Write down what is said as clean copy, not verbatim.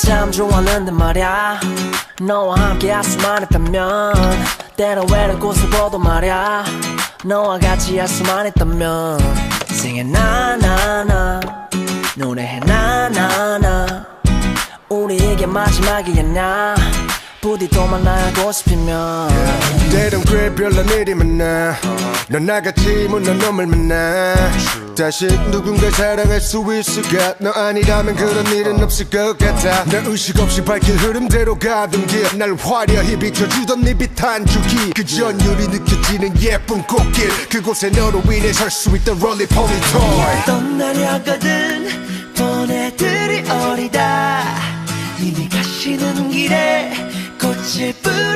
참 좋았는데 말야 너와 함께 할 수만 있다면 때론 외로운 곳을 보도 말야 너와 같이 할 수만 있다면 Singing 나나나 노래해 나나나 우리 이게 마지막이겠냐 부디 또 만나고 싶으면 때론 꽤 별난 일이 많아 넌 나같이 못난 놈을 만나 다시 누군가 사랑할 수 있을까 너 아니라면 그런 일은 없을 것 같아 난 의식 없이 밝힌 흐름대로 가던 길 날 화려히 비춰주던 네 빛 한 줄기 그 전율이 느껴지는 예쁜 꽃길 그곳에 너로 인해 설 수 있던 롤리폴리 토이 떠나려거든 보내들이 어리다 이미 가시는 길에 꽃을 뿌려